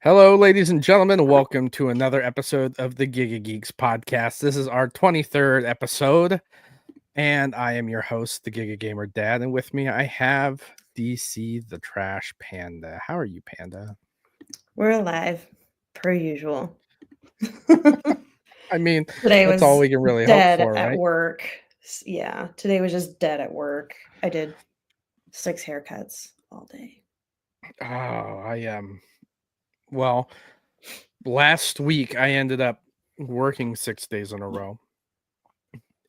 Hello, ladies and gentlemen. Welcome to another episode of the Giga Geeks podcast. This is our 23rd episode, and I am your host, the Giga Gamer Dad. And with me, I have DC the Trash Panda. How are you, Panda? We're alive, per usual. I mean, Today that's was all we can really hope dead for, at right? work. Yeah, today was just dead at work. I did 6 haircuts all day. Oh, I am. Well, last week I ended up working 6 days in a row,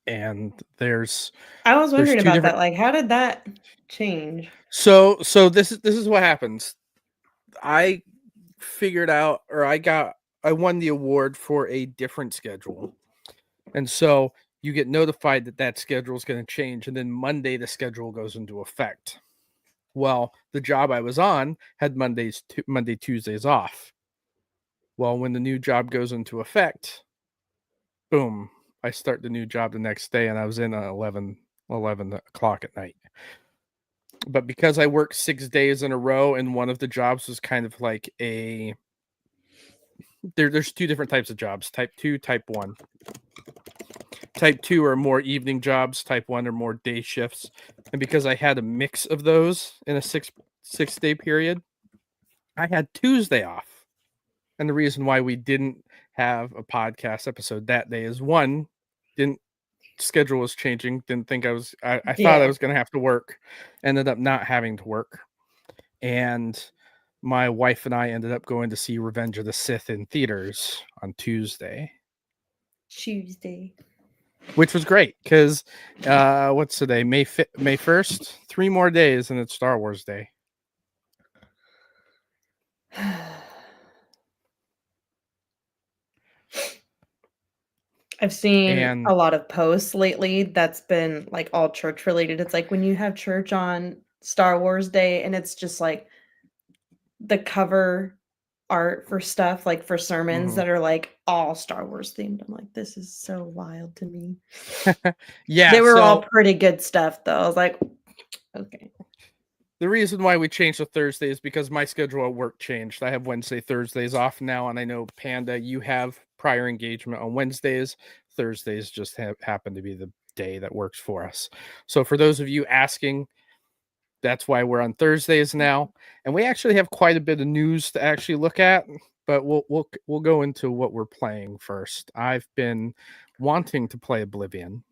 and there's I was wondering two about different. that. Like, how did that change? So this is what happens. I figured out, or I won the award for a different schedule, and so you get notified that schedule is going to change, and then Monday the schedule goes into effect. Well, the job I was on had Monday, Tuesdays off. Well, when the new job goes into effect, boom, I start the new job the next day, and I was in at 11 o'clock at night. But because I worked 6 days in a row, and one of the jobs was kind of like there's two different types of jobs: type 2, type 1. Type 2 are more evening jobs, type 1 are more day shifts. And because I had a mix of those in a six day period, I had Tuesday off. And the reason why we didn't have a podcast episode that day is, one, didn't schedule was changing, didn't think I thought I was going to have to work, ended up not having to work. And my wife and I ended up going to see Revenge of the Sith in theaters on Tuesday, which was great because what's today? May 1st. 3 more days and it's Star Wars Day. I've seen And a lot of posts lately that's been like all church related. It's like when you have church on Star Wars Day and it's just like the cover art for stuff, like for sermons that are like all Star Wars themed. I'm like, this is so wild to me. yeah, They were all so pretty good stuff though. I was like, okay. the reason why we changed to Thursday is because my schedule at work changed. I have Wednesday, Thursdays off now, and I know, Panda, you have prior engagement on Wednesdays. Thursdays just happen to be the day that works for us. So for those of you asking, that's why we're on Thursdays now, and we actually have quite a bit of news to actually look at. But we'll go into what we're playing first. I've been wanting to play Oblivion,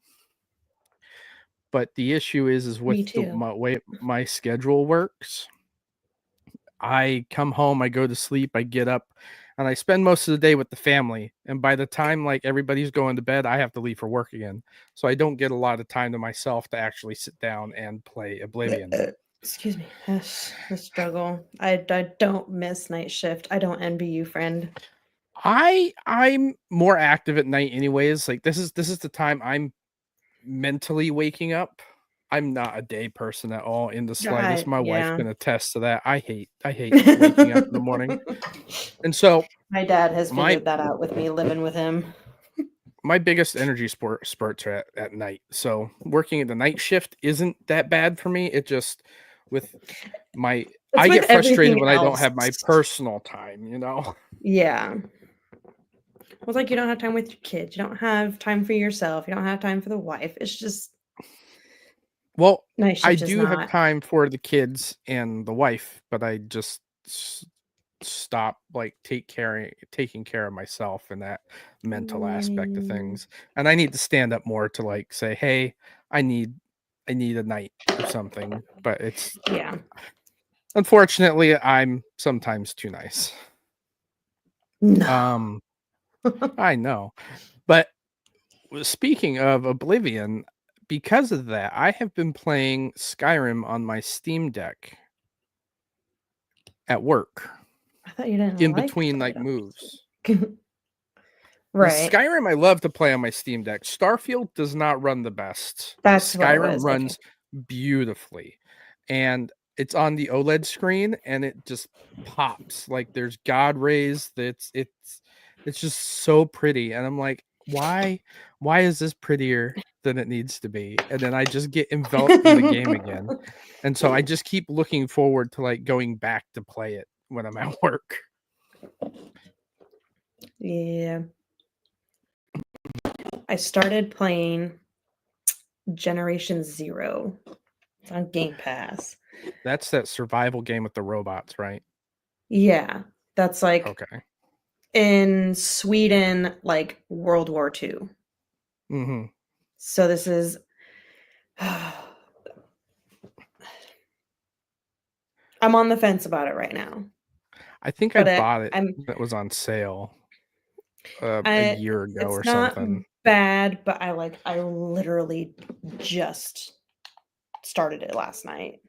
but the issue is Me with the too. way my schedule works. I come home, I go to sleep, I get up, and I spend most of the day with the family. And by the time like everybody's going to bed, I have to leave for work again. So I don't get a lot of time to myself to actually sit down and play Oblivion. Excuse me. That's the struggle. I don't miss night shift. I don't envy you, friend. I'm more active at night anyways. Like this is the time I'm mentally waking up. I'm not a day person at all in the slightest. My wife Yeah. can attest to that. I hate waking up in the morning. And so My dad has my figured that out with me living with him. my biggest energy spurts are at night. So working the night shift isn't that bad for me. It just with my I with get frustrated everything when I don't else. have my personal time, you know. Yeah. It was like you don't have time with your kids. You don't have time for yourself. You don't have time for the wife. It's just Well, night I shift is do have not. time for the kids and the wife, but I just stop like taking care of myself and that mental aspect of things. And I need to stand up more to like say, hey, I need a night or something. But it's Yeah. unfortunately I'm sometimes too nice. No. I know. But speaking of Oblivion, because of that, I have been playing Skyrim on my Steam Deck at work I thought you didn't in like to between play like it on moves. Right. Skyrim I love to play on my Steam Deck. Starfield does not run the best. That's what it Skyrim was. runs Okay. beautifully. And it's on the OLED screen and it just pops. Like there's God rays. It's just so pretty. And I'm like, why is this prettier than it needs to be? And then I just get enveloped in the game again. And so I just keep looking forward to like going back to play it when I'm at work. Yeah. I started playing Generation Zero. It's on Game Pass. That's that survival game with the robots, right? Yeah. That's like Okay. in Sweden, like World War II. Mm-hmm. So this is I'm on the fence about it right now. I think I But bought it I'm when it was on sale a I year ago it's or not something. bad, but I literally just started it last night.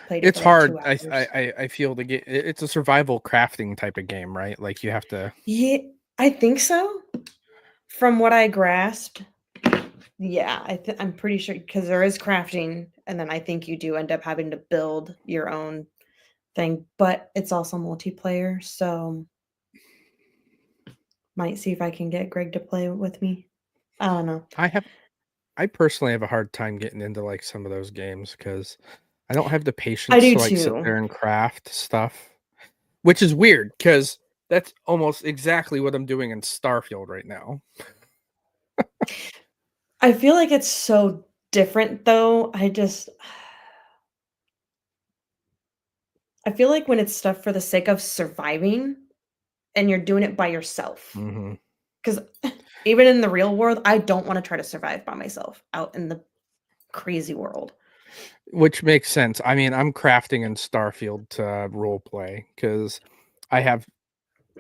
Played it It's for like hard. 2 hours. I feel to get. It's a survival crafting type of game, right? Like you have to. Yeah, I think so. From what I grasped, yeah, I'm pretty sure because there is crafting, and then I think you do end up having to build your own thing, but it's also multiplayer, so might see if I can get Greg to play with me. I don't know. I personally have a hard time getting into like some of those games because I don't have the I patience do to like sit too. there and craft stuff, which is weird because that's almost exactly what I'm doing in Starfield right now. I feel like it's so different though. I feel like when it's stuff for the sake of surviving and you're doing it by yourself. Mm-hmm. Because even in the real world, I don't want to try to survive by myself out in the crazy world. Which makes sense. I mean, I'm crafting in Starfield to role play because I have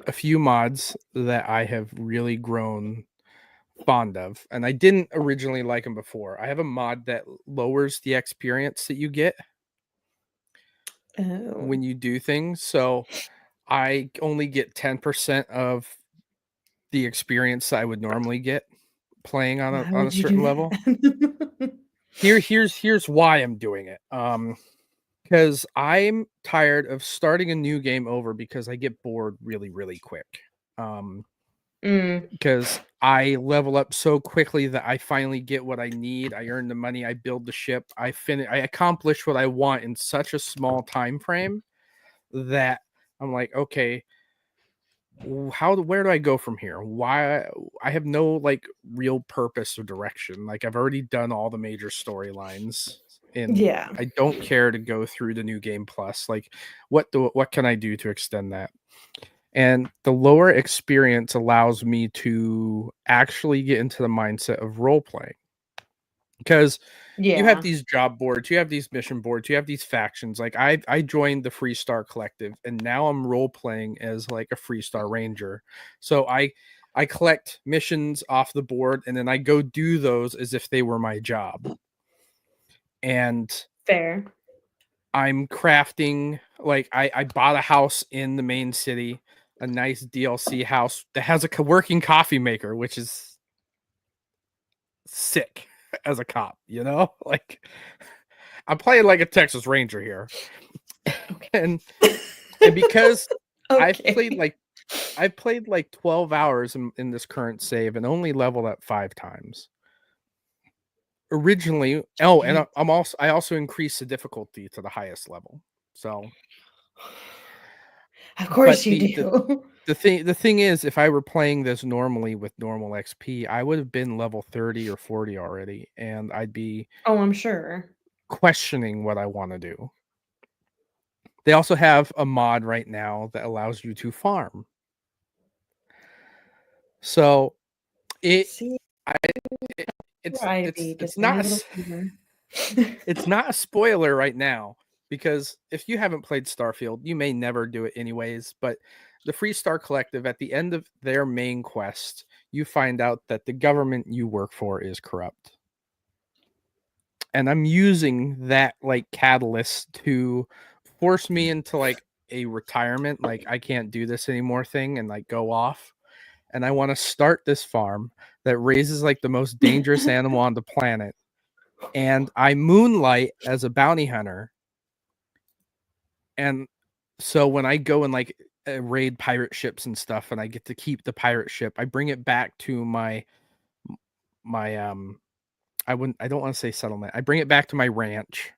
a few mods that I have really grown fond of, and I didn't originally like them before. I have a mod that lowers the experience that you get Oh, when you do things. So I only get 10% of the experience that I would normally get playing why on a would you certain do level. that? Here's why I'm doing it. Because I'm tired of starting a new game over because I get bored really, really quick. Mm, Because I level up so quickly that I finally get what I need. I earn the money, I build the ship, I accomplish what I want in such a small time frame that I'm like, okay, where do I go from here? Why I have no like real purpose or direction. Like I've already done all the major storylines and yeah, I don't care to go through the new game plus. Like what can I do to extend that? And the lower experience allows me to actually get into the mindset of role playing. Because you have yeah. these job boards, you have these mission boards, you have these factions. Like I joined the Freestar Collective, and now I'm role playing as like a Freestar Ranger. So I collect missions off the board, and then I go do those as if they were my job. And Fair. I'm crafting like I bought a house in the main city, a nice DLC house that has a working coffee maker, which is sick as a cop, you know? Like I'm playing like a Texas Ranger here. Okay. And because Okay. I've played like 12 hours in this current save and only leveled up 5 times. Originally, oh, and Jeez. I also increased the difficulty to the highest level. So, Of but course you do. the thing is, if I were playing this normally with normal XP, I would have been level 30 or 40 already, and I'd be Oh, I'm sure. questioning what I want to do. They also have a mod right now that allows you to farm. So it, See, I, it Ivy, it's just give me a not little fever. it's not a spoiler right now because if you haven't played Starfield, you may never do it anyways. But the Freestar Collective, at the end of their main quest, you find out that the government you work for is corrupt. And I'm using that like catalyst to force me into like a retirement, like I can't do this anymore thing and like go off. And I want to start this farm that raises like the most dangerous animal on the planet. And I moonlight as a bounty hunter. And so when I go and like raid pirate ships and stuff and I get to keep the pirate ship, I bring it back to my I don't want to say settlement. I bring it back to my ranch.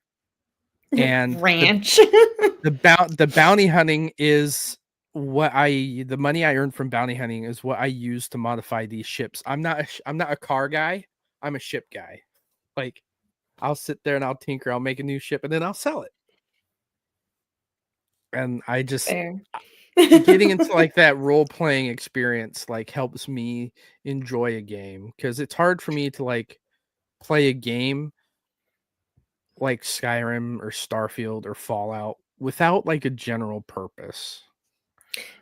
And Ranch. the bounty hunting is the money I earned from bounty hunting is what I use to modify these ships. I'm not a car guy. I'm a ship guy. Like, I'll sit there and I'll tinker, I'll make a new ship, and then I'll sell it. And I just Fair. getting into like that role playing experience like helps me enjoy a game, because it's hard for me to like play a game like Skyrim or Starfield or Fallout without like a general purpose.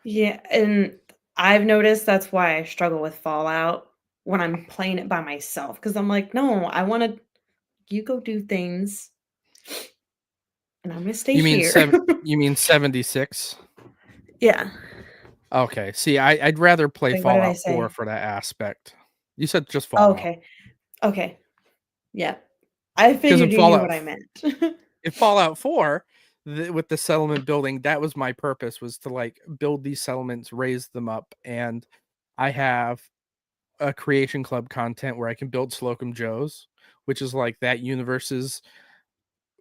Yeah, and I've noticed that's why I struggle with Fallout when I'm playing it by myself, because I'm like, no, I want to. You go do things, and I'm gonna stay You mean here. you mean 76? Yeah. Okay. See, I'd rather play Wait, what did I Fallout 4 say? for that aspect. You said just Oh, Fallout. okay. Okay. Yeah. I Because in figured you knew what I meant. Fallout 4, with the settlement building, that was my purpose, was to like build these settlements, raise them up, and I have a creation club content where I can build Slocum Joes, which is like that universe's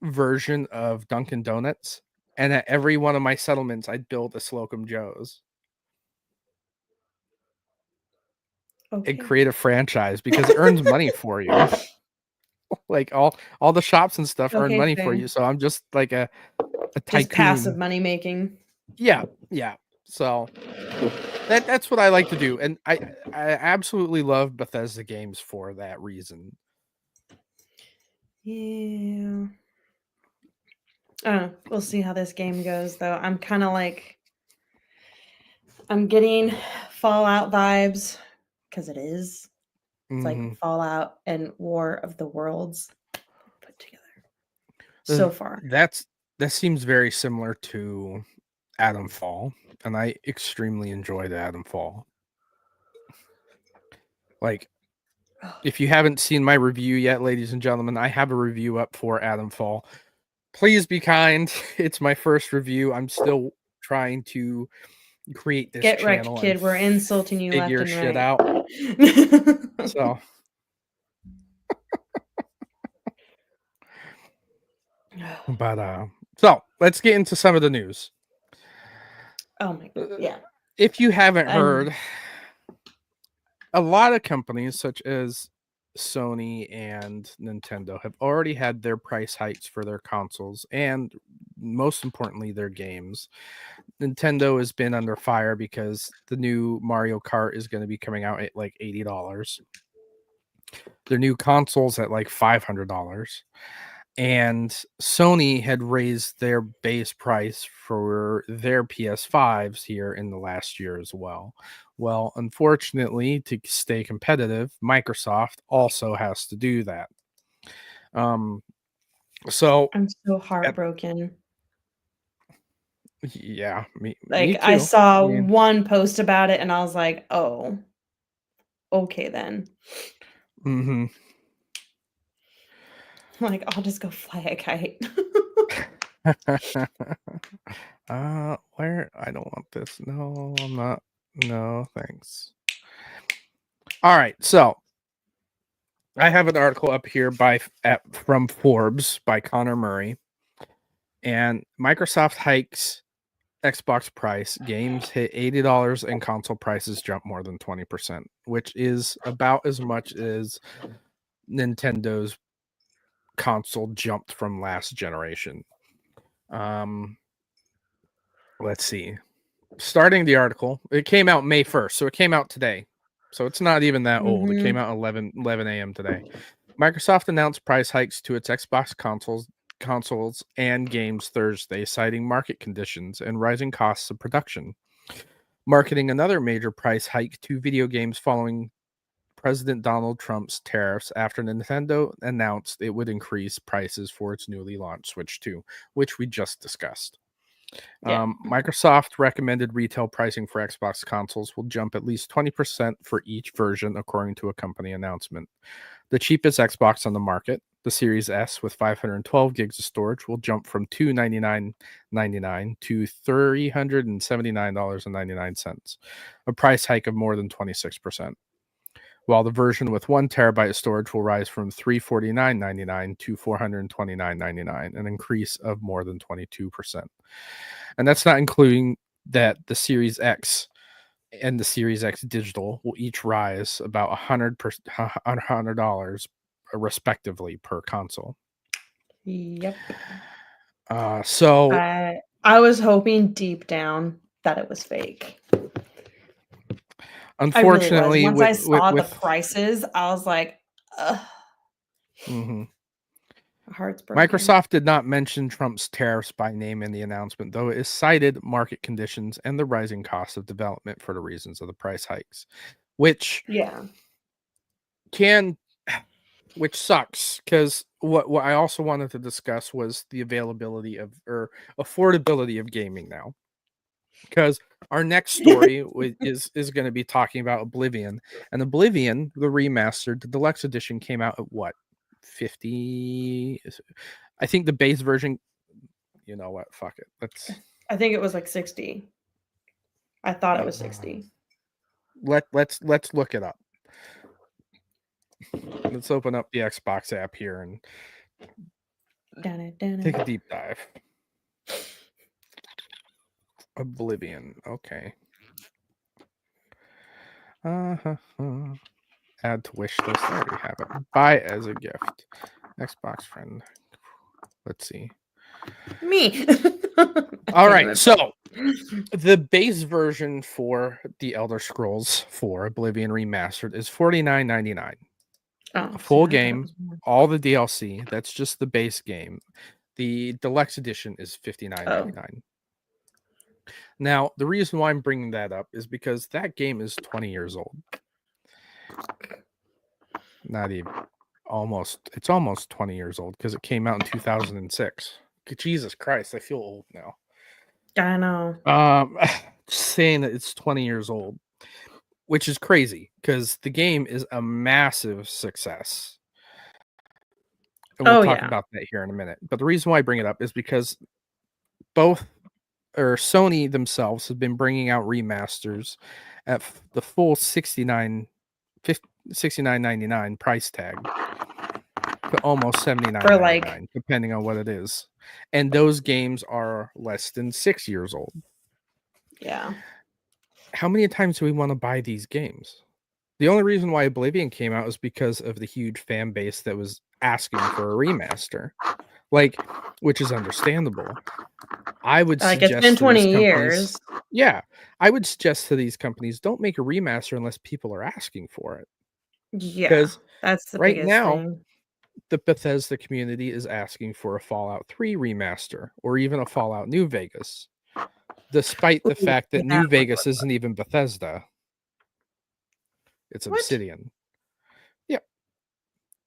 version of Dunkin' Donuts. And at every one of my settlements, I'd build a Slocum Joe's and Okay. create a franchise because it earns money for you. Like all the shops and stuff earn Okay, money for fair. you. So I'm just like a Just passive tycoon. money making. Yeah, yeah. So that's what I like to do, and I absolutely love Bethesda games for that reason. Yeah. We'll see how this game goes, though. I'm kind of like, I'm getting Fallout vibes because it is. It's like Mm-hmm. Fallout and War of the Worlds put together so far. That seems very similar to Adam Fall, and I extremely enjoyed Adam Fall. Like, if you haven't seen my review yet, ladies and gentlemen, I have a review up for Adam Fall. Please be kind. It's my first review. I'm still trying to create this Get wrecked, channel and kid. We're insulting you left figure and shit right. out. So, but so let's get into some of the news. Oh my god. Yeah. If you haven't And heard, a lot of companies such as Sony and Nintendo have already had their price hikes for their consoles and, most importantly, their games. Nintendo has been under fire because the new Mario Kart is going to be coming out at like $80. Their new consoles at like $500. And Sony had raised their base price for their PS5s here in the last year as well. Well, unfortunately, to stay competitive, Microsoft also has to do that. So I'm so at, heartbroken. yeah, me Like I too. I saw mean, one post about it and I was like, "Oh, okay then." mm-hmm. Like I'll just go fly a kite. Where I don't want this. No, I'm not. No, thanks. All right, so I have an article up here from Forbes by Connor Murray, and Microsoft hikes Xbox price. Games hit $80, and console prices jump more than 20%, which is about as much as Nintendo's console jumped from last generation. Let's see. Starting the article, it came out May 1st, so it came out today. So it's not even that old. It came Mhm. out 11 a.m. today. Microsoft announced price hikes to its Xbox consoles and games Thursday, citing market conditions and rising costs of production. Marketing another major price hike to video games following President Donald Trump's tariffs after Nintendo announced it would increase prices for its newly launched Switch 2, which we just discussed. Yeah. Microsoft recommended retail pricing for Xbox consoles will jump at least 20% for each version, according to a company announcement. The cheapest Xbox on the market, the Series S with 512 gigs of storage, will jump from $299.99 to $379.99, a price hike of more than 26%. While the version with 1 terabyte of storage will rise from $349.99 to $429.99, an increase of more than 22%. And that's not including that the Series X and the Series X digital will each rise about $100 respectively per console. Yep. So I was hoping deep down that it was fake. I really was. unfortunately, Once I saw the prices, I was like, ugh. Mhm. My heart's broken. Microsoft did not mention Trump's tariffs by name in the announcement, though it is cited market conditions and the rising cost of development for the reasons of the price hikes, which Yeah. which sucks because what I also wanted to discuss was the availability of or affordability of gaming now. Because our next story is going to be talking about Oblivion, and Oblivion, the remastered, the deluxe edition came out at what 50. I think the base version. You know what? Fuck it. I think it was like 60. I thought it was 60. Let's look it up. Let's open up the Xbox app here and take a deep dive. Oblivion. Okay. Add to wish list. I already have it. Buy as a gift. Xbox friend. Let's see. Me. All right. So the base version for the Elder Scrolls 4 Oblivion Remastered is $49.99. A full game, all the DLC. That's just the base game. The deluxe edition is $59.99. Now, the reason why I'm bringing that up is because that game is 20 years old. Not even it's almost 20 years old because it came out in 2006. Jesus Christ, I feel old now. I know. Saying that it's 20 years old, which is crazy because the game is a massive success. And we'll talk about that here in a minute. But the reason why I bring it up is because Sony themselves have been bringing out remasters at the full $69.99 price tag to almost $79.99, depending on what it is. And those games are less than 6 years old. Yeah. How many times do we want to buy these games? The only reason why Oblivion came out is because of the huge fan base that was asking for a remaster, which is understandable. I would suggest it's been 20 years. Yeah, I would suggest to these companies, don't make a remaster unless people are asking for it. Yeah, because that's the right biggest now, thing. The Bethesda community is asking for a Fallout 3 remaster or even a Fallout New Vegas, despite the fact that New Vegas isn't even Bethesda. It's Obsidian. Yeah.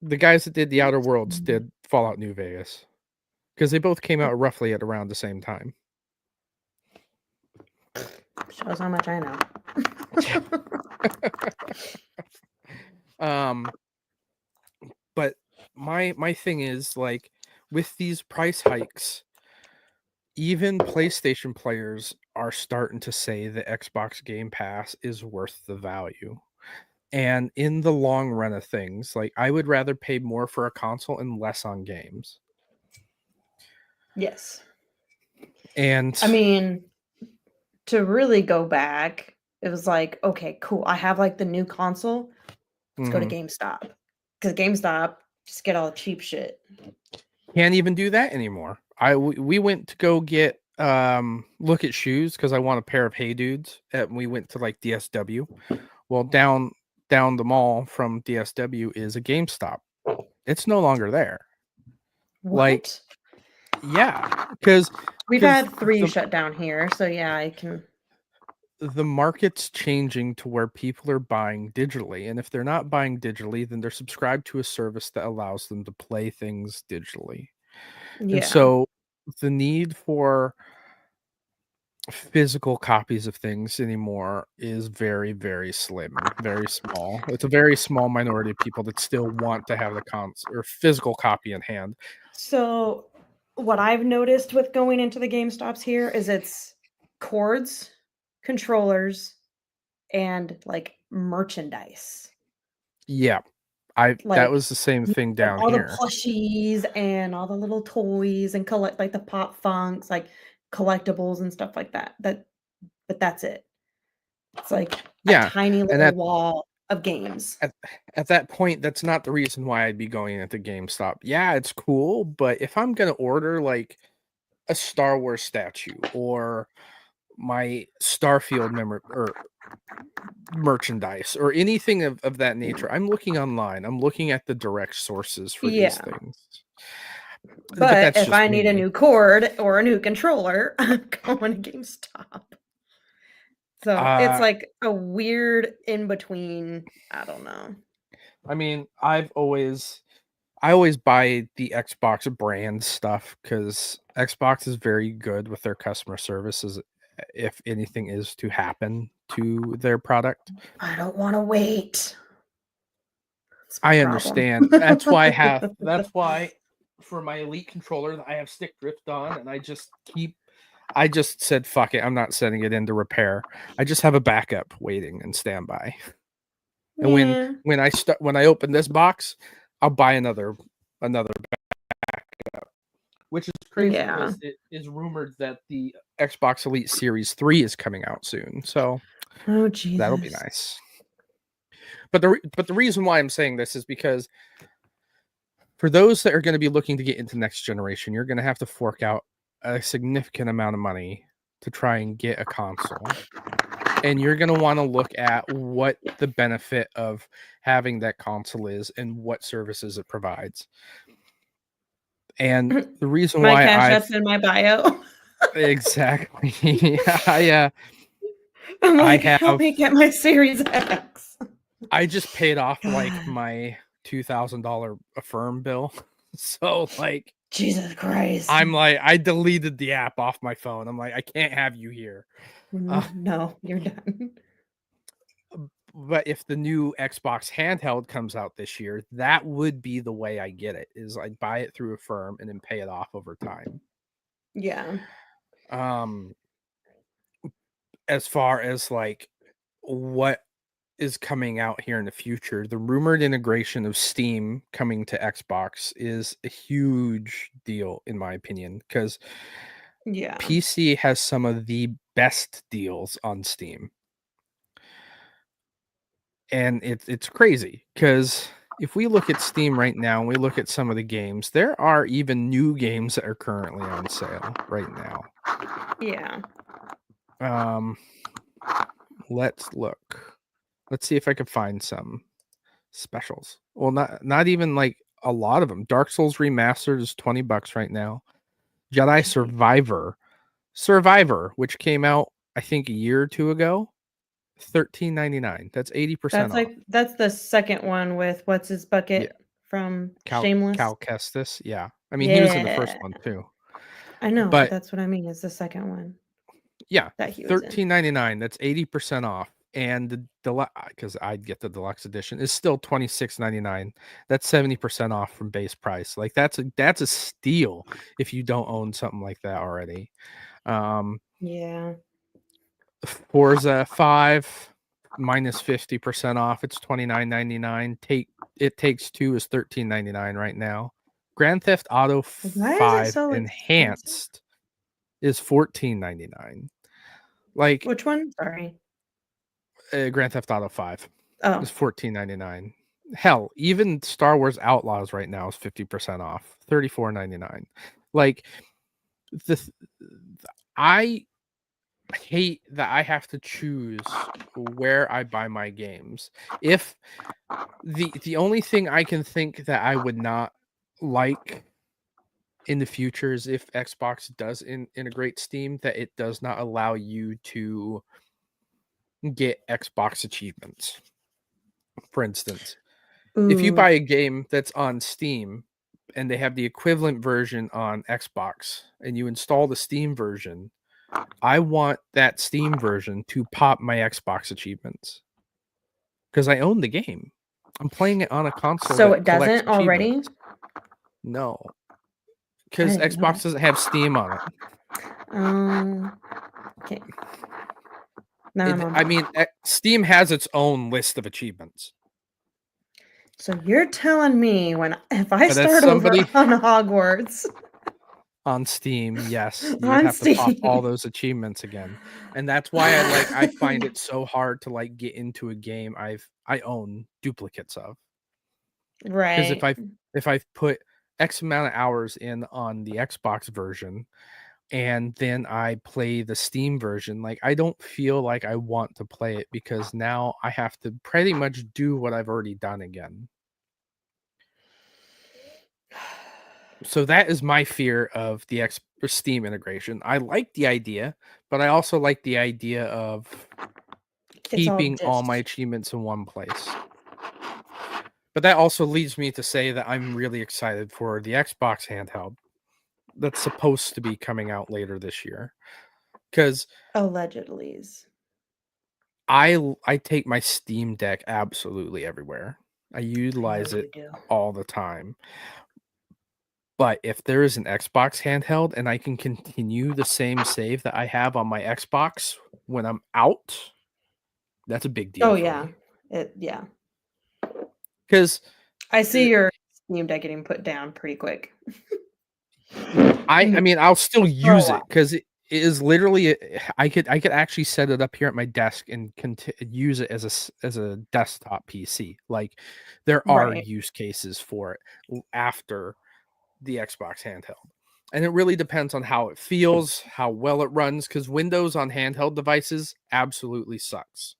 The guys that did The Outer Worlds did Fallout New Vegas because they both came out roughly at around the same time. Shows how much I know. But my thing is, with these price hikes, even PlayStation players are starting to say the Xbox Game Pass is worth the value. And in the long run of things, I would rather pay more for a console and less on games. Yes. And I mean, to really go back, it was like, okay, cool. I have the new console. Let's go to GameStop. Because GameStop just get all the cheap shit. Can't even do that anymore. We went to go get look at shoes because I want a pair of Hey Dudes. And we went to DSW. Well, down the mall from DSW is a GameStop. It's no longer there. What? Yeah, because we've had 3 shut down here, so yeah, I can. The market's changing to where people are buying digitally, and if they're not buying digitally, then they're subscribed to a service that allows them to play things digitally. Yeah. And so the need for physical copies of things anymore is very, very slim, very small. It's a very small minority of people that still want to have the or physical copy in hand. So what I've noticed with going into the GameStops here is it's cords, controllers, and merchandise. Yeah. That was the same thing down all here. All the plushies and all the little toys and collect the pop funks, collectibles and stuff like that. but that's it. It's like a Yeah, tiny and little wall of games. at that point, that's not the reason why I'd be going into GameStop. Yeah, it's cool, but if I'm gonna order like a Star Wars statue or my Starfield merchandise or anything of that nature, I'm looking online. I'm looking at the direct sources for these Yeah. things. But But that's if just I need a me. new cord or a new controller, I'm going to GameStop. So it's Uh, like a weird in between. I don't know. I mean, I always buy the Xbox brand stuff because Xbox is very good with their customer services if anything is to happen to their product. I don't want to wait. That's my I problem. understand. That's why for my Elite controller I have stick drift on, and I just said fuck it, I'm not sending it into repair. I just have a backup waiting and standby. And Yeah. when I open this box, I'll buy another backup. Which is crazy Yeah. because it is rumored that the Xbox Elite Series 3 is coming out soon. So Oh that'll be Jesus. nice. But the reason why I'm saying this is because for those that are going to be looking to get into next generation, you're going to have to fork out a significant amount of money to try and get a console. And you're going to want to look at what the benefit of having that console is and what services it provides. And the reason My why Cash App's in my bio. exactly I I'm I like, help have me get my Series X. I just paid off like God. my $2,000 Affirm bill. So like Jesus Christ. I'm like I deleted the app off my phone. I'm like I can't have you here. No, you're done. But if the new Xbox handheld comes out this year, that would be the way I get it. Is I buy it through Affirm and then pay it off over time. Yeah. As far as like what is coming out here in the future, the rumored integration of Steam coming to Xbox is a huge deal in my opinion because Yeah. PC has some of the best deals on Steam. And it's crazy because if we look at Steam right now and we look at some of the games, there are even new games that are currently on sale right now. Yeah. Let's look. Let's see if I can find some specials. Well, not even like a lot of them. Dark Souls Remastered is $20 right now. Jedi Survivor, which came out I think a year or two ago, $13.99. That's 80% off. That's the second one with what's his Yeah, bucket from Cal Shameless. Kestis. Yeah, I mean he was in the first Yeah. one too. I know, but But that's what I mean. Is the second one yeah, that he was in. $13.99. That's 80% off. And the deluxe, because I'd get the deluxe edition, is still $26.99. That's 70% off from base price. Like that's a steal if you don't own something like that already. Yeah. Forza 5 minus 50% off. It's $29.99. It Takes Two is $13.99 right now. Grand Theft Auto Why is it 5 so expensive? Enhanced is $14.99. Like Which one? Sorry. Grand Theft Auto 5 Oh. is $14.99. Hell, even Star Wars Outlaws right now is 50% off, $34.99. Like this, I hate that I have to choose where I buy my games. If the only thing I can think that I would not like in the future is if Xbox does integrate Steam, that it does not allow you to get Xbox achievements. For instance, if you Ooh. buy a game that's on Steam and they have the equivalent version on Xbox and you install the Steam version, I want that Steam version to pop my Xbox achievements because I own the game. I'm playing it on a console So that it collects doesn't already? achievements. No, I because didn't know Xbox that. doesn't have Steam on it. Okay. Now I'm on. I mean, Steam has its own list of achievements. So you're telling me if I But as start over somebody, on Hogwarts, On Steam, yes, you would On have to pop all Steam. those achievements again, and that's why I find it so hard to like get into a game I own duplicates of. Because Right. if I've put X amount of hours in on the Xbox version and then I play the Steam version, like I don't feel like I want to play it because now I have to pretty much do what I've already done again. So that is my fear of the Steam integration. I like the idea, but I also like the idea of It's all keeping all my discs. achievements in one place. But that also leads me to say that I'm really excited for the Xbox handheld that's supposed to be coming out later this year. Because Allegedly. I take my Steam Deck absolutely everywhere. I I know utilize you it do. all the time. But if there is an Xbox handheld and I can continue the same save that I have on my Xbox when I'm out, that's a big deal Oh for yeah. me. Yeah. Because I see your Steam Deck getting put down pretty quick. I mean I'll still For a use it while. because it is literally I could actually set it up here at my desk and use it as a desktop PC. Like there are Right. use cases for it after the Xbox handheld. And it really depends on how it feels, how well it runs, because Windows on handheld devices absolutely sucks.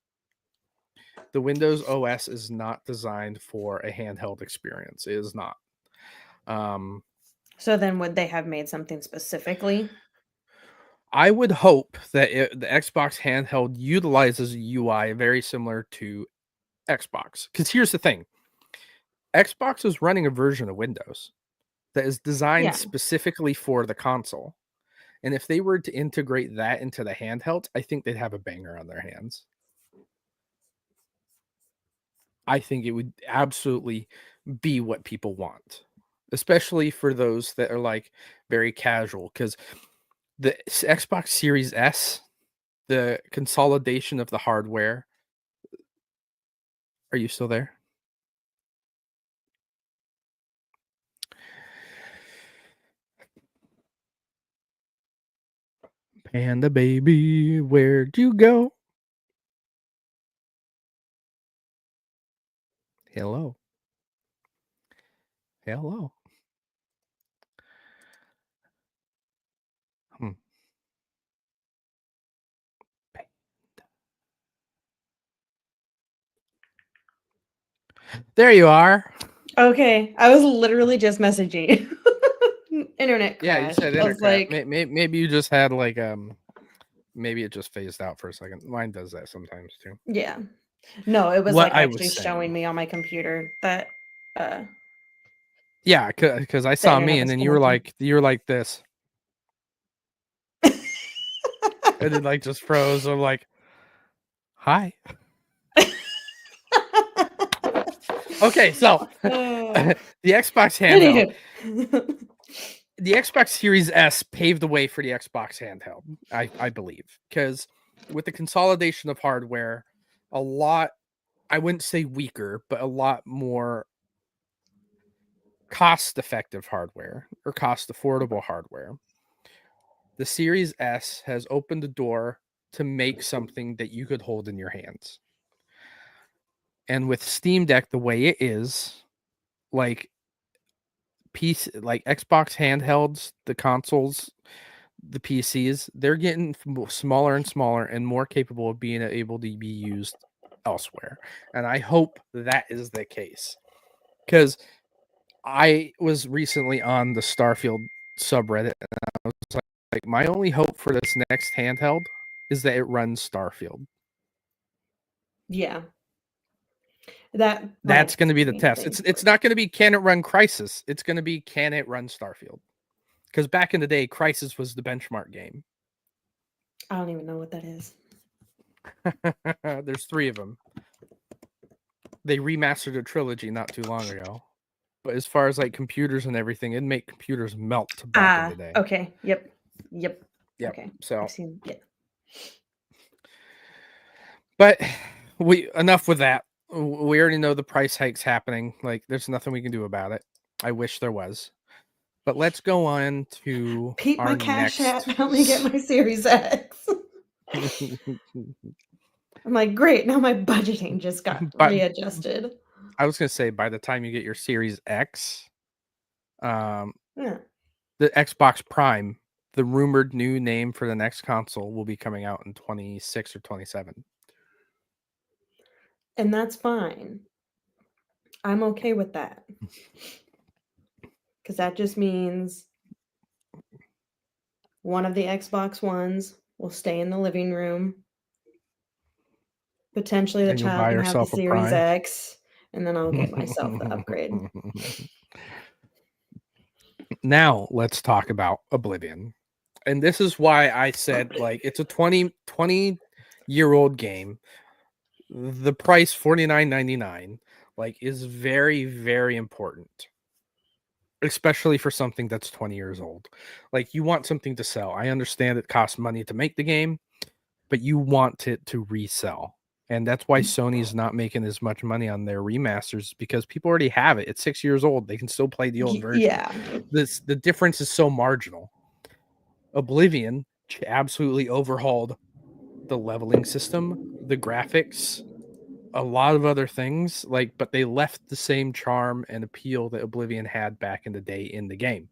The Windows OS is not designed for a handheld experience. It is not. So then would they have made something specifically? I would hope that the Xbox handheld utilizes a UI very similar to Xbox. Because here's the thing Xbox is running a version of Windows that is designed Yeah. specifically for the console. And if they were to integrate that into the handhelds, I think they'd have a banger on their hands. I think it would absolutely be what people want, especially for those that are like very casual. Because the Xbox Series S, the consolidation of the hardware. Are you still there? Panda baby, where'd you go? Hello. Hello. Hmm. There you are. Okay. I was literally just messaging. Internet Yeah, you crash. said I was intercrap. like, Maybe you just had like maybe it just phased out for a second. Mine does that sometimes too. yeah. No, it was What like I was actually showing saying. me on my computer that Yeah, because I the saw internet me and was then connecting. you were like this. And then like just froze. I'm like, hi. Okay, so Uh, the Xbox handheld. anywho. The Xbox Series S paved the way for the Xbox handheld, I believe. Because with the consolidation of hardware, a lot I wouldn't say weaker, but a lot more cost effective hardware or cost affordable hardware. The Series S has opened the door to make something that you could hold in your hands. And with Steam Deck the way it is, like like Xbox handhelds, the consoles, the PCs, they're getting smaller and smaller and more capable of being able to be used elsewhere. And I hope that is the case. Because I was recently on the Starfield subreddit and I was like, my only hope for this next handheld is that it runs Starfield. Yeah. That That's might going to be be the the main test. thing It's for it. not going to be can it run Crisis. It's going to be can it run Starfield. Because back in the day, Crisis was the benchmark game. I don't even know what that is. There's 3 of them. They remastered a trilogy not too long ago. But as far as like computers and everything, it'd make computers melt back in the day. Okay. Yep. Yep. Yep. Okay. So, I've seen yeah. but enough with that. We already know the price hike's happening. Like, there's nothing we can do about it. I wish there was. But let's go on to Peep our my Cash next. App. Help me get my Series X. I'm like, great. Now my budgeting just got But readjusted. I was gonna say, by the time you get your Series X, Yeah. the Xbox Prime, the rumored new name for the next console, will be coming out in 26 or 27. And that's fine. I'm okay with that. Because that just means one of the Xbox Ones will stay in the living room. Potentially the And you'll child buy can have the yourself a Series Prime. X, and then I'll get myself the upgrade. Now let's talk about Oblivion. And this is why I said, like, it's a 20-year-old game. The price $49.99 like is very, very important, especially for something that's 20 years old. Like, you want something to sell. I understand it costs money to make the game, but you want it to resell. And that's why Sony's not making as much money on their remasters, because people already have it. It's 6 years old. They can still play the old version. Yeah. The difference is so marginal. Oblivion absolutely overhauled the leveling system, the graphics, a lot of other things, like, but they left the same charm and appeal that Oblivion had back in the day in the game.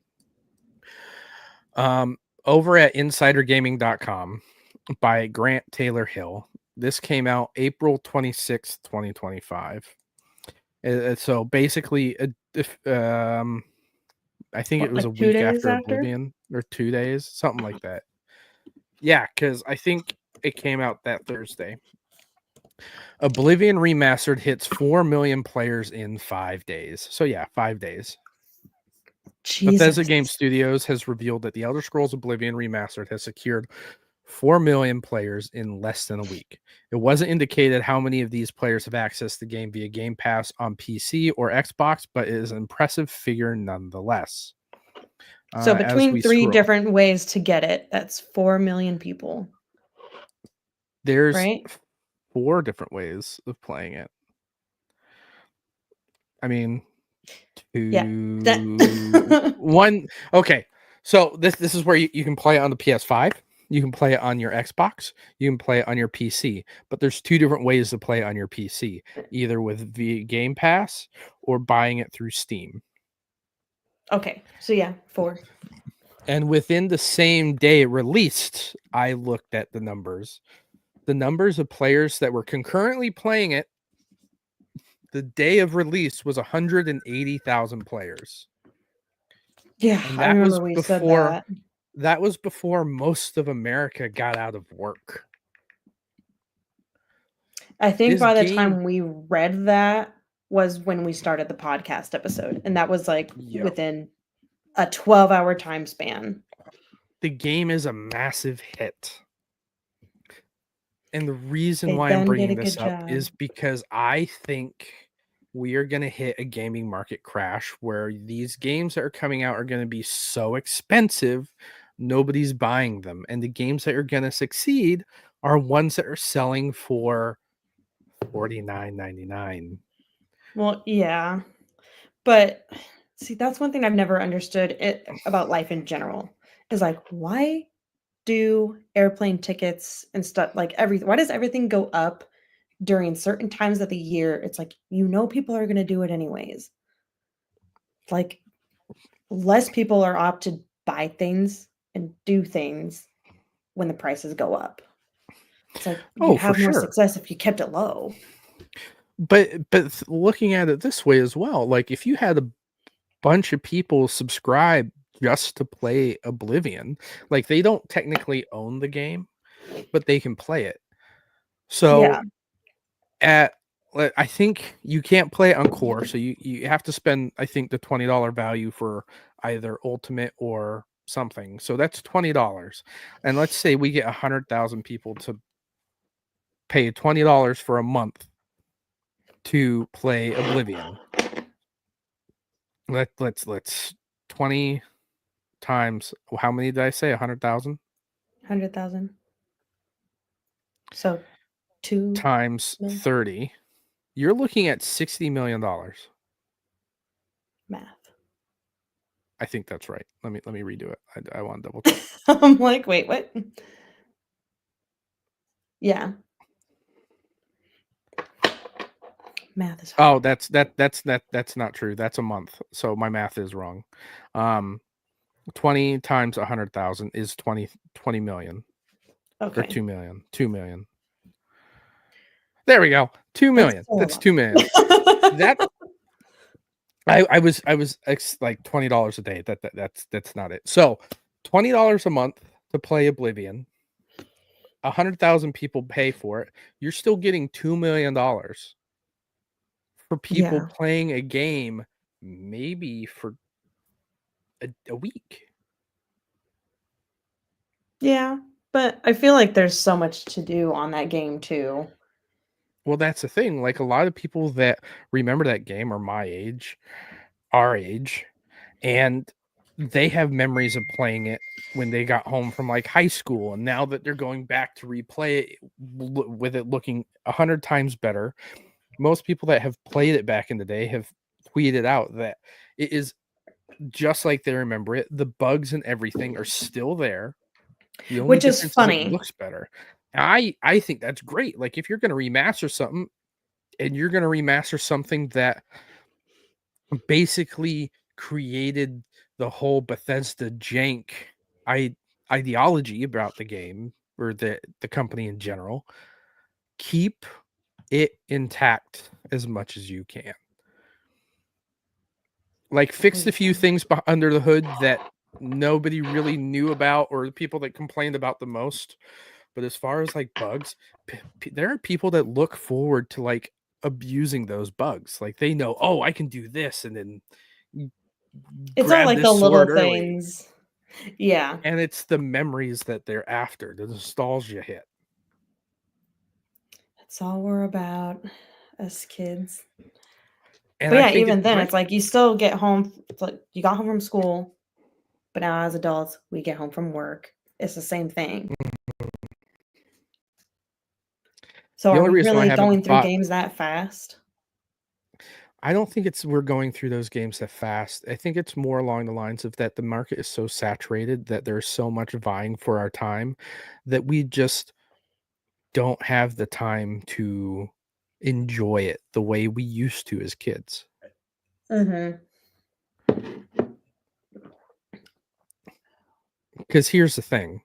Over at insidergaming.com by Grant Taylor Hill, this came out April 26th, 2025. So basically, I think it was Like a 2 week days after after? Oblivion, or 2 days, something like that. Yeah, because I think it came out that Thursday. Oblivion Remastered hits 4 million players in 5 days. So yeah, 5 days. Bethesda Jesus. Game Studios has revealed that The Elder Scrolls Oblivion Remastered has secured 4 million players in less than a week. It wasn't indicated how many of these players have accessed the game via Game Pass on PC or Xbox, but it is an impressive figure nonetheless. So As between we 3 scroll, different ways to get it, that's 4 million people, there's right? 4 different ways of playing it. I mean, Yeah. That one. Okay, so this is where you can play it on the PS5. You can play it on your Xbox. You can play it on your PC. But there's 2 different ways to play it on your PC: either with via Game Pass or buying it through Steam. Okay. So yeah, 4. And within the same day it released, I looked at the numbers. The numbers of players that were concurrently playing it the day of release was 180,000 players. Yeah, And I remember we said that was before most of America got out of work. I think This by the game, time we read that was when we started the podcast episode, and that was like yep, within a 12-hour time span. the game is a massive hit. And the reason They why I'm done did a bringing this good up job. is because I think we are going to hit a gaming market crash where these games that are coming out are going to be so expensive, nobody's buying them. And the games that are going to succeed are ones that are selling for $49.99. Well, yeah. But see, that's one thing I've never understood about life in general. Is like, why do airplane tickets and stuff like why does everything go up during certain times of the year? It's like, people are going to do it anyways. Like, less people are apt to buy things and do things when the prices go up. It's like you'd Oh, for have more sure. success if you kept it low. But looking at it this way as well, like if you had a bunch of people subscribe just to play Oblivion, like they don't technically own the game, but they can play it. So Yeah. I think you can't play it on core, so you have to spend, I think, the $20 value for either Ultimate or something. So that's $20. And let's say we get 100,000 people to pay $20 for a month to play Oblivion. Let's 20 times, how many did I say? 100,000 100,000. So 2 times million 30. You're looking at $60 million. math. I think that's right. Let me redo it. I want to double check. I'm like, wait, what? Yeah. Math is hard. Oh, that's not true. That's a month. So my math is wrong. 20 times 100,000 is 20 million or Okay. 2 million. 2 million. There we go. 2 That's million. still a That's lot. 2 million. That I was like $20 a day. That's not it. So $20 a month to play Oblivion. 100,000 people pay for it. You're still getting $2 million for people Yeah. playing a game, maybe for a week. Yeah. But I feel like there's so much to do on that game too. Well, that's the thing. Like a lot of people that remember that game are my age, our age, and they have memories of playing it when they got home from like high school, and now that they're going back to replay it with it looking 100 times better. Most people that have played it back in the day have tweeted out that it is just like they remember it. The bugs and everything are still there. The only Which is difference is it funny. looks better. I think that's great. Like if you're going to remaster something and you're going to remaster something that basically created the whole Bethesda jank ideology about the game or the company in general, keep it intact as much as you can. Like fix the few things under the hood that nobody really knew about or the people that complained about the most. But as far as like bugs, there are people that look forward to like abusing those bugs. Like they know, oh, I can do this and then It's all grab like this the little sword early. things. Yeah. And it's the memories that they're after, the nostalgia hit. That's all we're about, us kids. And But I yeah, think even it's then, great. it's like you still get home. It's like you got home from school, but now as adults, we get home from work. It's the same thing. So The are only we reason I really haven't going through bought, games that fast? I don't think it's we're going through those games that fast. I think it's more along the lines of that the market is so saturated that there's so much vying for our time that we just don't have the time to enjoy it the way we used to as kids. Mm-hmm. Because here's the thing.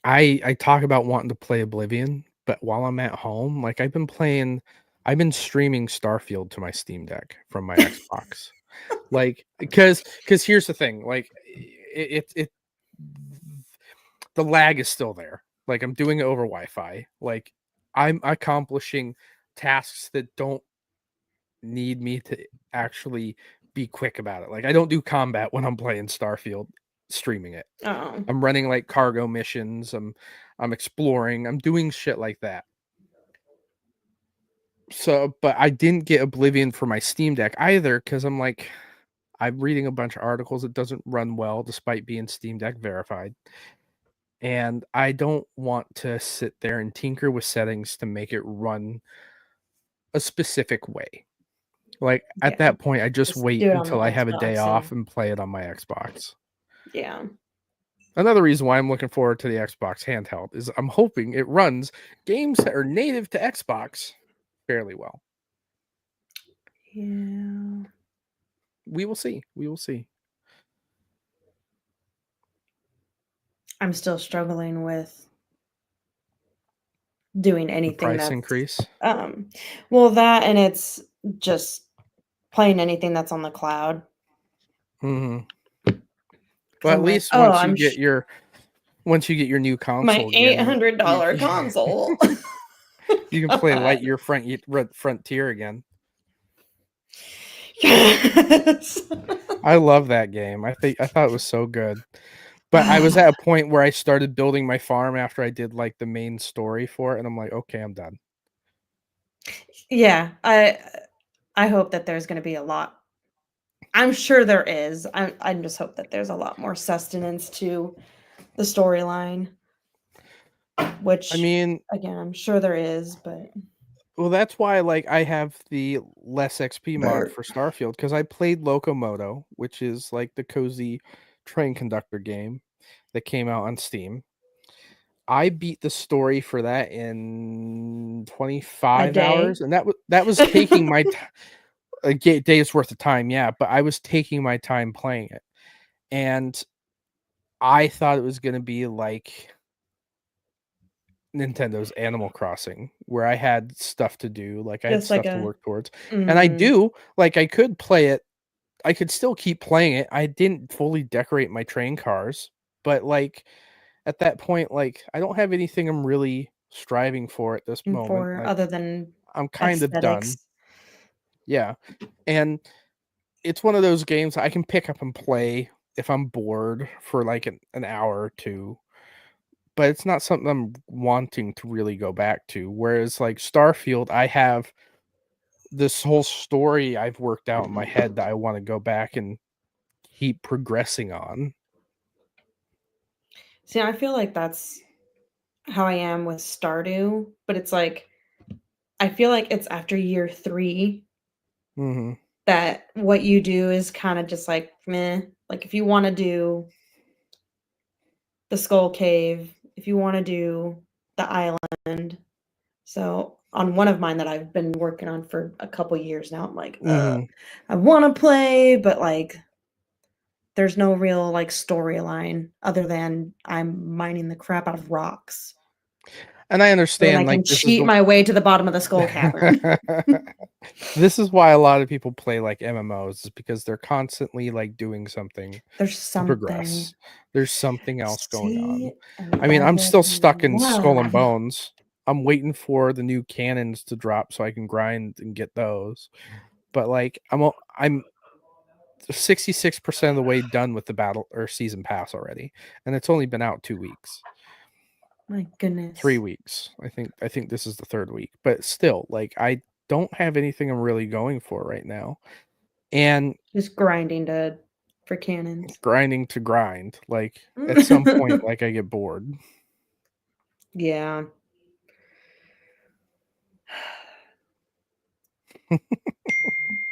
I talk about wanting to play Oblivion, but while I'm at home, like I've been streaming Starfield to my Steam Deck from my Xbox. Like because here's the thing, like it the lag is still there. Like I'm doing it over Wi-Fi. Like I'm accomplishing tasks that don't need me to actually be quick about it. Like I don't do combat when I'm playing Starfield streaming it. Oh. I'm running like cargo missions. I'm exploring. I'm doing shit like that. So, but I didn't get Oblivion for my Steam Deck either because I'm like, I'm reading a bunch of articles. It doesn't run well despite being Steam Deck verified. And I don't want to sit there and tinker with settings to make it run a specific way. Like at Yeah. that point, I just Just wait do it on the until I have a day Xbox off and and play it on my Xbox. yeah. Another reason why I'm looking forward to the Xbox handheld is I'm hoping it runs games that are native to Xbox fairly well. Yeah. We will see. We will see. I'm still struggling with doing The anything price that's increase. well, that and it's just playing anything that's on the cloud. Mm-hmm. 'Cause Well, at I'm like, least oh, I'm once you get your new my console again, $800 console. you can play God. Lightyear Frontier again. Yes. I love that game. I thought it was so good. But I was at a point where I started building my farm after I did like the main story for it, and I'm like, okay, I'm done. Yeah, I hope that there's gonna be a lot. I'm sure there is. I just hope that there's a lot more sustenance to the storyline, I which mean, again, I'm sure there is, but Well, that's why like I have the less XP mod for Starfield because I played Locomoto, which is like the cozy train conductor game that came out on Steam. I beat the story for that in A 25 day? hours, and that was taking my a day's worth of time, yeah, but I was taking my time playing it. And I thought it was going to be like Nintendo's Animal Crossing, where I had stuff to do, like I had Just like stuff to a work towards. And I mhm. do, like I could play it. I could still keep playing it. I didn't fully decorate my train cars, but like at that point, like I don't have anything I'm really striving for at this moment. For Like other than I'm kind of done. aesthetics. Yeah. And it's one of those games I can pick up and play if I'm bored for like an hour or two, but it's not something I'm wanting to really go back to. Whereas like Starfield, I have this whole story I've worked out in my head that I want to go back and keep progressing on. See, I feel like that's how I am with Stardew, but it's like I feel like it's after year 3 Hmm. that what you do is kind of just like meh. Like if you want to do the Skull Cave, if you want to do the island. So on one of mine that I've been working on for a couple years now, I'm like, Hmm. I want to play, but like there's no real like storyline other than I'm mining the crap out of rocks. And I So then I understand can like this is cheat the my way to the bottom of the skull cavern. this is why a lot of people play like MMOs is because they're constantly like doing something There's to something. progress. There's something else going on. See, and I mean, that I'm is still stuck in Skull and love. Bones. I'm waiting for the new cannons to drop so I can grind and get those. But like I'm 66% of the way done with the battle or season pass already, and it's only been out 2 weeks. My goodness. 3 weeks. I think this is the third week. But still, like I don't have anything I'm really going for right now. And Just grinding to for cannons. grinding to grind. Like at some point, like I get bored. Yeah.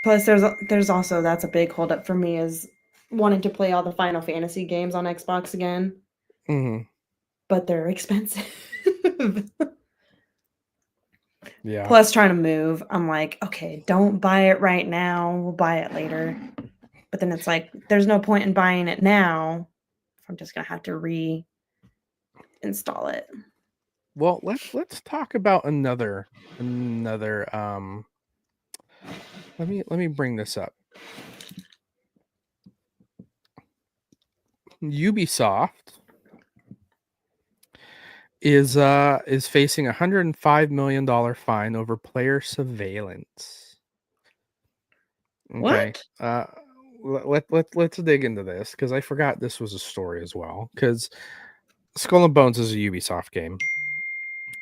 Plus, there's also that's a big holdup for me is wanting to play all the Final Fantasy games on Xbox again, Hmm. but they're expensive. Yeah. Plus, trying to move, I'm like, okay, don't buy it right now. We'll buy it later. But then it's like, there's no point in buying it now. I'm just gonna have to reinstall it. Well, let's talk about another let me bring this up. Ubisoft is facing $105 million fine over player surveillance. Okay. What? Let's dig into this because I forgot this was a story as well. Because Skull and Bones is a Ubisoft game,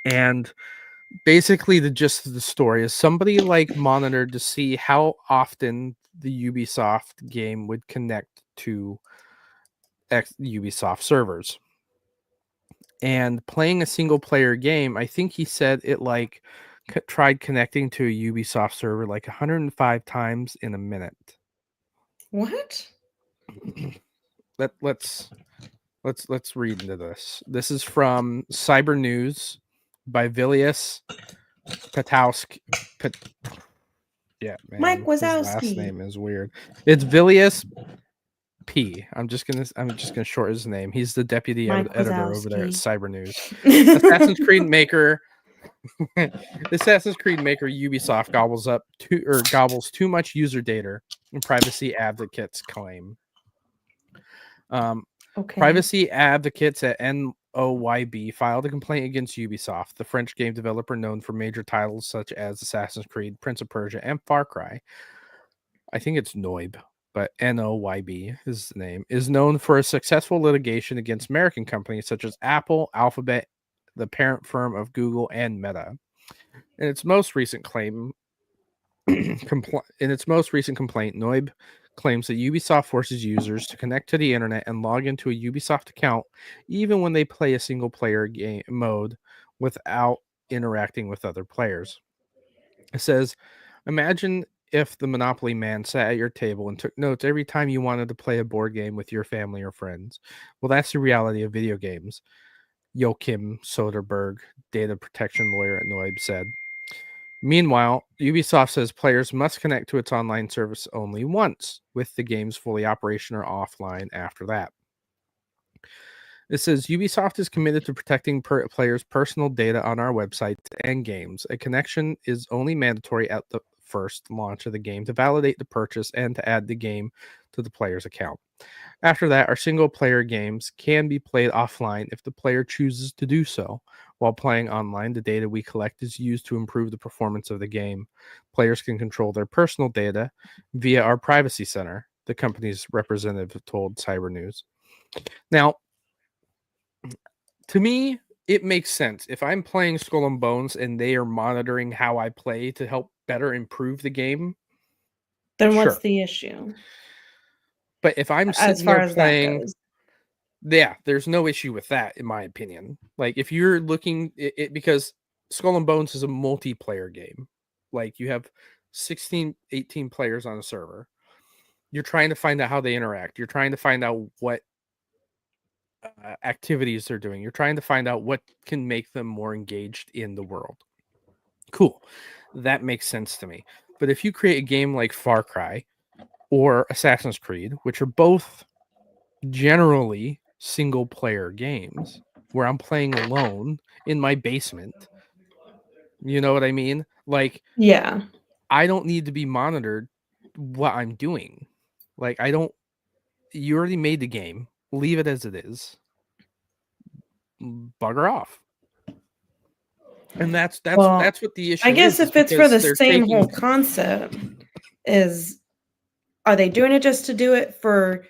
and basically the gist of the story is somebody like monitored to see how often the Ubisoft game would connect to Ubisoft servers. And playing a single player game, I think he said it like tried connecting to a Ubisoft server like 105 times in a minute. What? Let's read into this. This is from Cyber News by Vilius Patowski. Yeah, Mike man, his last Wazowski. name is weird. It's Vilius P. I'm just gonna short his name. He's the deputy Mike editor over there at Wazowski. Cyber News. Assassin's Creed maker. Assassin's Creed maker Ubisoft gobbles too much user data, and privacy advocates claim. Um, Okay. Privacy advocates at NOYB filed a complaint against Ubisoft, the French game developer known for major titles such as Assassin's Creed, Prince of Persia, and Far Cry. I think it's NOYB, but NOYB is the name, is known for a successful litigation against American companies such as Apple, Alphabet, the parent firm of Google, and Meta. In its most recent complaint, NOYB claims that Ubisoft forces users to connect to the internet and log into a Ubisoft account even when they play a single player game mode without interacting with other players. It says, imagine if the Monopoly man sat at your table and took notes every time you wanted to play a board game with your family or friends. Well, that's the reality of video games, Joachim Soderberg, data protection lawyer at Noib, said. Meanwhile, Ubisoft says players must connect to its online service only once, with the games fully operational or offline after that. It says Ubisoft is committed to protecting players' personal data on our website and games. A connection is only mandatory at the first launch of the game to validate the purchase and to add the game to the player's account. After that, our single player games can be played offline if the player chooses to do so. While playing online, the data we collect is used to improve the performance of the game. Players can control their personal data via our privacy center, the company's representative told Cyber News. Now, to me, it makes sense. If I'm playing Skull and Bones and they are monitoring how I play to help better improve the game, Then what's sure. the issue But if I'm as sitting far there as that playing, goes? yeah, there's no issue with that, in my opinion. Like, if you're looking because Skull and Bones is a multiplayer game, like you have 16, 18 players on a server. You're trying to find out how they interact. You're trying to find out what activities they're doing. You're trying to find out what can make them more engaged in the world. Cool. That makes sense to me. But if you create a game like Far Cry or Assassin's Creed, which are both generally single player games where I'm playing alone in my basement, you know what I mean? Like, Yeah. I don't need to be monitored what I'm doing. Like, you already made the game, leave it as it is, bugger off. And that's Well, what the I issue guess is if it's for because the they're same taking whole concept, is are they doing it just to do it for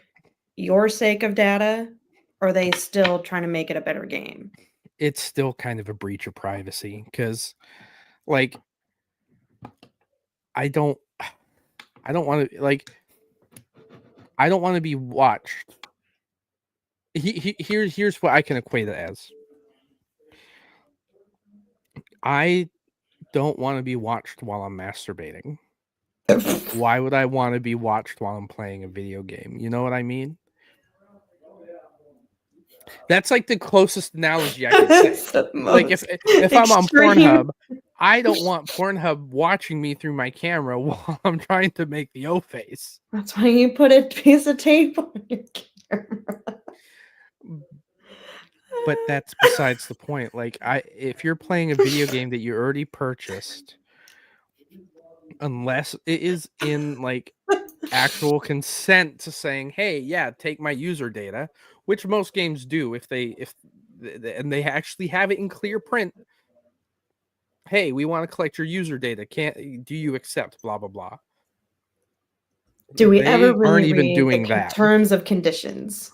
your sake of data? Or are they still trying to make it a better game? it's still kind of a breach of privacy because, like, I don't want to, like, I don't want to be watched. Here's what I can equate it as. I don't want to be watched while I'm masturbating. Why would I want to be watched while I'm playing a video game? You know what I mean? That's like the closest analogy I could say. It's the Like, most if I'm on extreme. Pornhub, I don't want Pornhub watching me through my camera while I'm trying to make the O face. That's why you put a piece of tape on your camera. But that's besides the point. Like, if you're playing a video game that you already purchased, unless it is in like actual consent to saying, hey, yeah, take my user data, which most games do if and they actually have it in clear print. Hey, we want to collect your user data. Do you accept blah blah blah? Do we ever They aren't really even read the doing that. terms of conditions?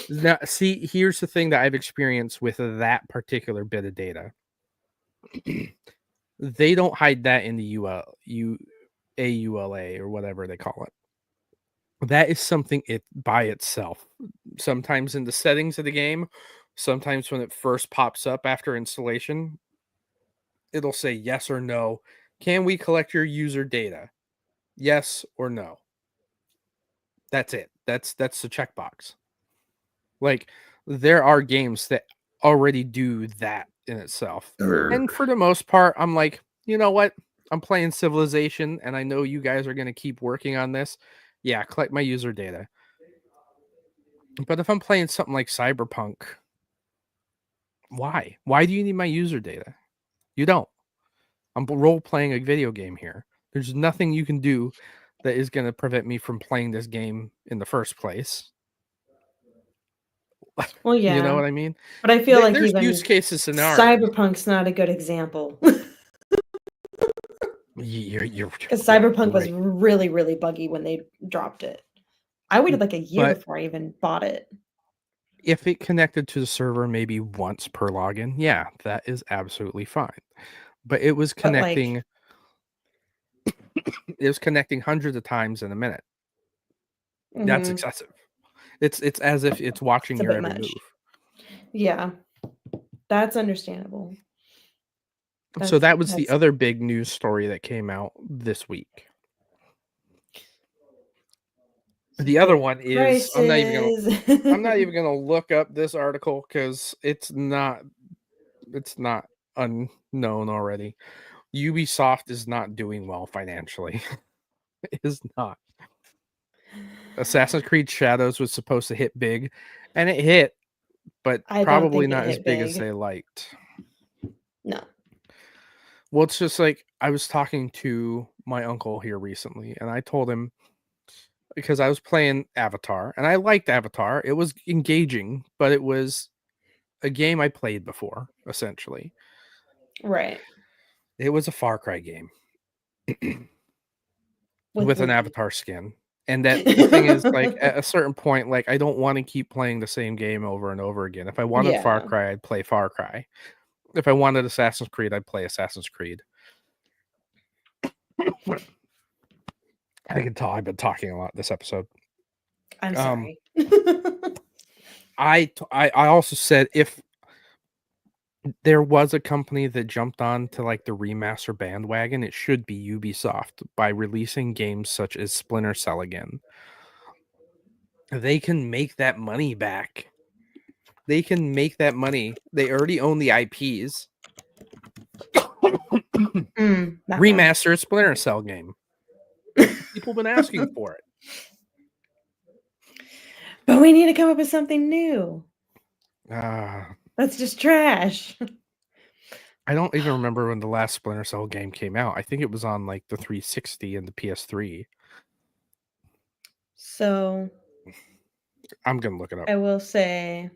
Now, see, here's the thing that I've experienced with that particular bit of data. They don't hide that in the AULA or whatever they call it. That is something by itself. Sometimes in the settings of the game, sometimes when it first pops up after installation, it'll say yes or no. Can we collect your user data? Yes or no. That's it. That's the checkbox. Like, there are games that already do that in itself. And for the most part, I'm like, you know what? I'm playing Civilization and I know you guys are going to keep working on this. Yeah, collect my user data. But if I'm playing something like Cyberpunk, why? Why do you need my user data? You don't. I'm role playing a video game here. There's nothing you can do that is going to prevent me from playing this game in the first place. Well, You know yeah, what I mean? but I feel like There's use even cases, scenarios. Cyberpunk's not a good example. You're Because yeah, Cyberpunk you're was right. really, really buggy when they dropped it. I waited like a year But before I even bought it. if it connected to the server maybe once per login, yeah, that is absolutely fine. But it was But like, connecting hundreds of times in a minute. That's mhm, excessive. It's as if it's watching it's a your bit every much. move. Yeah, that's understandable. So that was the That's other big news story that came out this week. The other one is I'm not even prices. gonna look up this article because it's not unknown already. Ubisoft is not doing well financially. It is not. Assassin's Creed Shadows was supposed to hit big, and it hit, but I don't probably think it not as hit big as big. they liked. No. Well, it's just like I was talking to my uncle here recently, and I told him because I was playing Avatar, and I liked Avatar. It was engaging, but it was a game I played before, essentially. Right. It was a Far Cry game With with an boobies. Avatar skin. And that the thing is, like, at a certain point, like, I don't want to keep playing the same game over and over again. If I wanted Far Yeah. Cry, I'd play Far Cry. If I wanted Assassin's Creed, I'd play Assassin's Creed. I can tell I've been talking a lot this episode. I'm sorry. I also said if there was a company that jumped on to like the remaster bandwagon, it should be Ubisoft by releasing games such as Splinter Cell again. They can make that money back. They can make that money. They already own the IPs. Remaster a Splinter Cell game. People have been asking for it. But we need to come up with something new. Uh, That's just trash. I don't even remember when the last Splinter Cell game came out. I think it was on like the 360 and the PS3. So I'm gonna look it up. I will say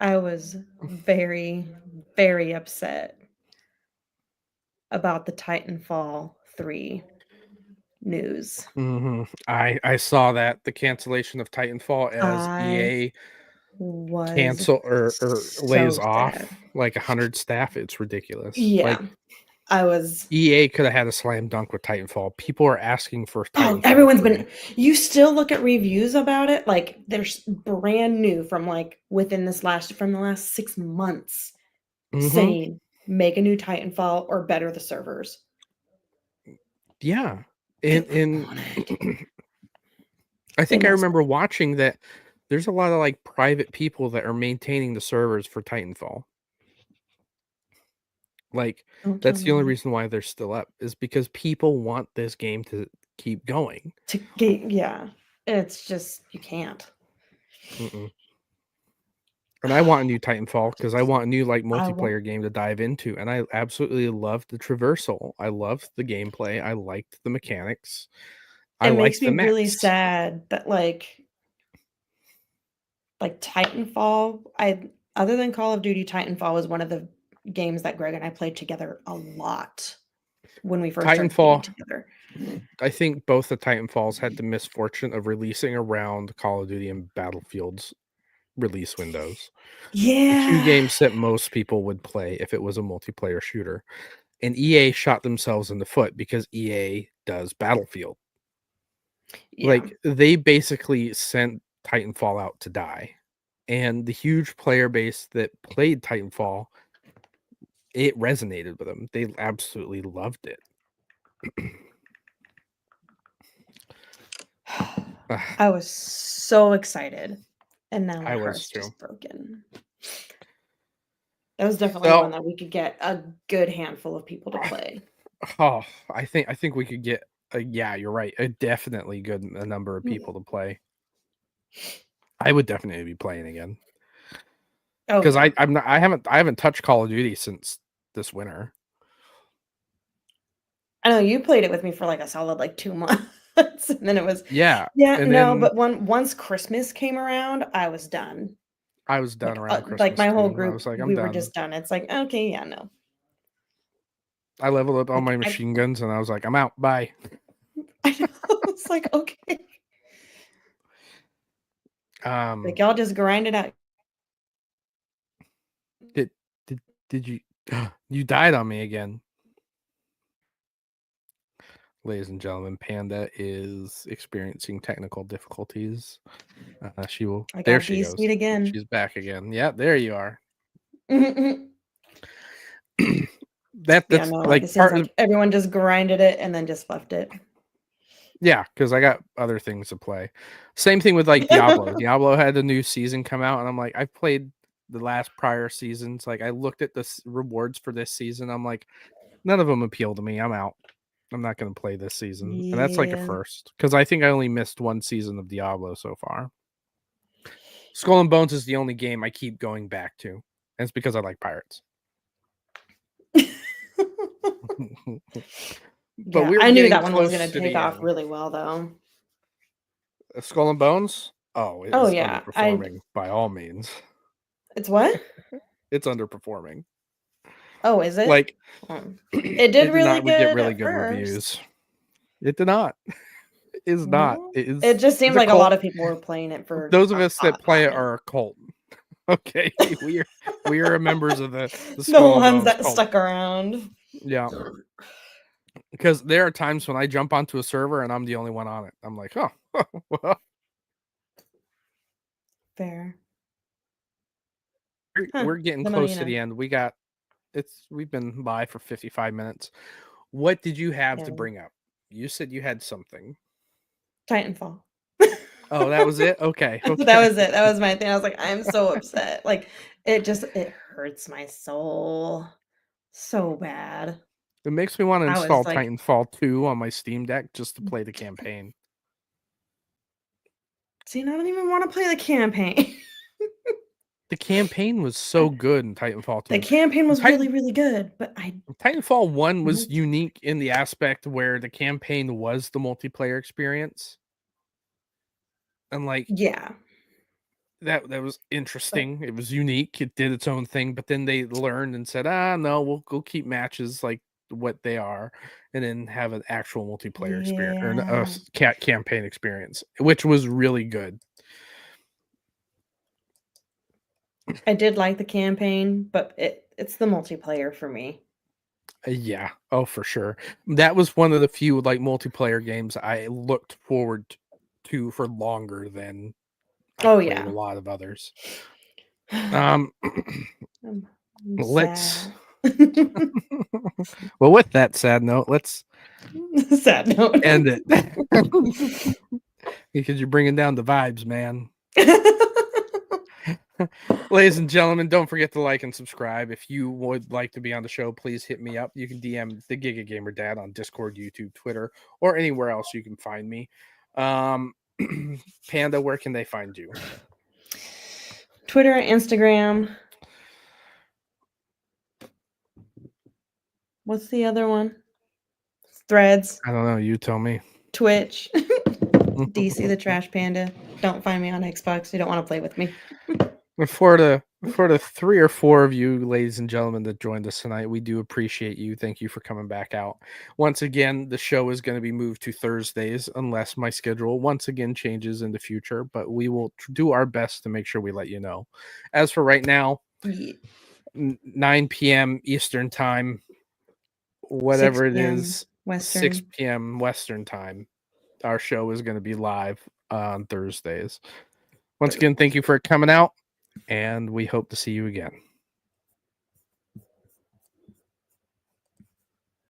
I was very, very upset about the Titanfall 3 news. I saw that the cancellation of Titanfall as I EA was cancel or lays so sad. off like 100 staff. It's ridiculous. Yeah, Like I was. EA could have had a slam dunk with Titanfall. People are asking for Oh, Titanfall everyone's 3. been. You still look at reviews about it, like there's brand new from like within from the last 6 months saying make a new Titanfall or better the servers. Yeah. People And want it. I think I must. remember watching that there's a lot of like private people that are maintaining the servers for Titanfall. Like Don't tell that's the only me. reason why they're still up is because people want this game to keep going. To get, yeah, it's just you can't. Mm-mm. And I want a new Titanfall because I want a new like I want. multiplayer game to dive into. And I absolutely loved the traversal. I loved the gameplay. I liked the mechanics. I It makes liked me the really mechs. sad that like Titanfall. I other than Call of Duty, Titanfall was one of the games that Greg and I played together a lot when we first started getting Titanfall, together. I think both the Titanfalls had the misfortune of releasing around Call of Duty and Battlefield's release windows. The two Yeah. games that most people would play if it was a multiplayer shooter. And EA shot themselves in the foot because EA does Battlefield. Yeah. Like they basically sent Titanfall out to die. And the huge player base that played Titanfall, it resonated with them. They absolutely loved it. I was so excited, and now my I was heart's too. just broken. That was definitely one So, that we could get a good handful of people to play. oh, I think we could get yeah, you're right. A definitely good a number of people to play. I would definitely be playing again. Oh Because yeah. I haven't touched Call of Duty since this winter. I know you played it with me for like a solid like 2 months, and then it was Yeah. yeah, And no, then but once Christmas came around, I was done. I was done around Like Christmas my whole too. I group, was like, I'm we were done. just done. It's like, okay, yeah, no. I leveled up all Like my I machine guns and I was like, I'm out. Bye. I know. It's like, okay. Like y'all just grind it out. Did did you you died on me again. Ladies and gentlemen, Panda is experiencing technical difficulties. She will. I There got she goes. de-speed again. She's back again. Yeah, there you are. That's no, like like it seems part like everyone just grinded it and then just left it. Yeah, because I got other things to play. Same thing with like Diablo. Diablo had a new season come out, and I'm like, I've played the last prior seasons. Like, I looked at the rewards for this season. I'm like, none of them appeal to me. I'm out. I'm not going to play this season, and that's like a Yeah. first because I think I only missed one season of Diablo so far. Skull and Bones is the only game I keep going back to, and it's because I like pirates. But Yeah, we were I knew getting that one was close gonna to take the off end. really well, though. Skull and Bones? Oh, it Oh is yeah, underperforming by all means. it's what? It's underperforming. Oh, is it? Like, It it did did really not get good really at good first. reviews. It did not. It is not. No, It it is. just It's seemed a like a lot cult. of people were playing it for Those of a us that play hot it minute. are a cult. Okay, we are members of the The Skull and ones Bones that cult. stuck around. Yeah, because there are times when I jump onto a server and I'm the only one on it. I'm like, oh, well, Fair. we're getting The more close you to know. the end. We've been by for 55 minutes. What did you have Yeah. to bring up? You said you had something. Titanfall. Oh, that was it? Okay. That was it. That was my thing. I was like, I'm so upset. Like, it hurts my soul so bad. It makes me want to I install was like, Titanfall 2 on my Steam Deck just to play the campaign. see, I don't even want to play the campaign. The campaign was so good in Titanfall The 2. campaign was Titan really, really good, but Titanfall 1 was multi- unique in the aspect where the campaign was the multiplayer experience. And like yeah. that was But interesting. It was unique. It did its own thing, but then they learned and said, no, we'll go keep matches like what they are and then have an actual multiplayer experience or a yeah, campaign experience, which was really good. I did like the campaign, but it's the multiplayer for me. Yeah. Oh, for sure. That was one of the few like multiplayer games I looked forward to for longer than I Oh played a yeah. lot of others. Um I'm let's sad. well, with that sad note, let's Sad note. end it. Because you're bringing down the vibes, man. Ladies and gentlemen, don't forget to like and subscribe. If you would like to be on the show, please hit me up. You can DM the Giga Gamer Dad on Discord, YouTube, Twitter, or anywhere else you can find me. Panda, where can they find you? Twitter, Instagram. What's the other one? Threads, I don't know. You tell me. Twitch, DC the Trash Panda. Don't find me on Xbox. You don't want to play with me. For the 3 or 4 of you, ladies and gentlemen, that joined us tonight, we do appreciate you. Thank you for coming back out. Once again, the show is going to be moved to Thursdays unless my schedule once again changes in the future, but we will do our best to make sure we let you know. As for right now, Yeah. 9 p.m. Eastern time, 6 whatever it p.m. is, Western. 6 p.m. Western time, our show is going to be live on Thursdays. Once again, thank you for coming out, and we hope to see you again.